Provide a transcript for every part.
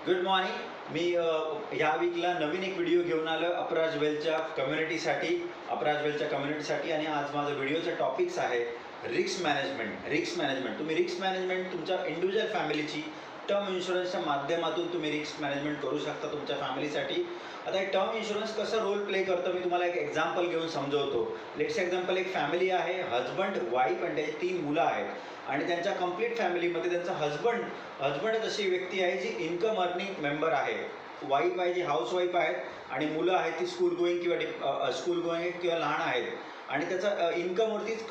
Good morning. मी ह्या वीकला नवीन एक video घेऊन आलो अपराज वेल्थच्या कम्युनिटीसाठी आणि आज माझा व्हिडिओचा टॉपिक्स आहे रिस्क मॅनेजमेंट। तुम्ही रिस्क मॅनेजमेंट तुमच्या इंडिव्हिज्युअल फॅमिलीची टर्म इन्शुरन्सच्या माध्यमातून तुम्ही रिस्क मॅनेजमेंट करू शकता तुमच्या फॅमिलीसाठी। आता हे टर्म इन्शुरन्स कसं रोल प्ले करतं मी तुम्हाला एक एक्झाम्पल घेऊन समजवतो। लेट्स एक्झाम्पल, एक फॅमिली आहे, हजबंड वाईफ आणि त्याची 3 मुलं आहेत आणि त्यांच्या कंप्लीट फॅमिलीमध्ये त्यांचा हजबंडच अशी व्यक्ती आहे जी इन्कम अर्निंग मेंबर आहे। वाईफ आहे जी हाऊसवाईफ आहेत आणि मुलं आहेत ती स्कूल गोईंग किंवा लहान आहेत आणि त्याचा इन्कमवरतीच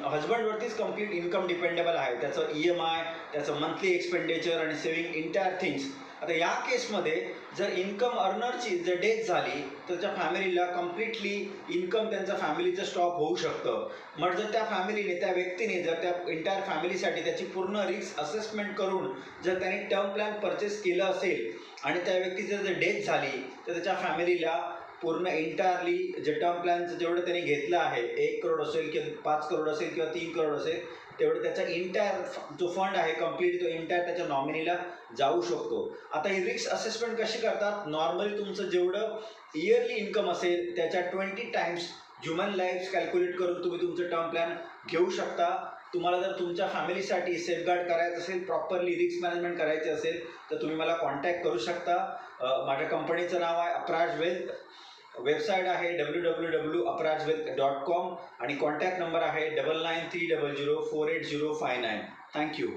हजबंडवरतीच कंप्लीट इन्कम डिपेंडेबल आहे। त्याचं EMI, त्याचं मंथली एक्सपेंडिचर आणि सेविंग इंटायर थिंग्स। आता या केसमध्ये जर इन्कम अर्नरची जर डेथ झाली तर त्या फॅमिलीला कम्प्लिटली इन्कम त्यांच्या फॅमिलीचं स्टॉप होऊ शकतं। मग जर त्या फॅमिलीने, त्या व्यक्तीने जर त्या इंटायर फॅमिलीसाठी त्याची पूर्ण रिस्क असेसमेंट करून जर त्याने टर्म प्लॅन परचेस केलं असेल आणि त्या व्यक्तीची जर डेथ झाली तर त्याच्या फॅमिलीला पूर्ण इंटायरली जे टर्म प्लॅनचं जेवढं त्याने घेतलं आहे, 1 करोड असेल किंवा 5 करोड असेल किंवा 3 करोड असेल, तेवढं त्याचा इंटायर जो फंड आहे कंप्लीट तो इंटायर त्याच्या नॉमिनीला जाऊ शकतो। आता ही रिस्क असेसमेंट कशी करतात? नॉर्मली तुमचं जेवढं इयरली इन्कम असेल त्याच्या 20 टाइम्स ह्युमन लाईफ कॅल्क्युलेट करून तुम्ही तुमचं टर्म प्लॅन घेऊ शकता। तुम्हाला जर तुमच्या फॅमिलीसाठी सेफगार्ड करायचं असेल, प्रॉपरली रिस्क मॅनेजमेंट करायचे असेल तर तुम्ही मला कॉन्टॅक्ट करू शकता। माझ्या कंपनीचं नाव आहे अपराज वेल्थ, वेबसाईट आहे www.aprajwealth.com आणि कॉन्टॅक्ट नंबर आहे 9930048059। थँक्यू।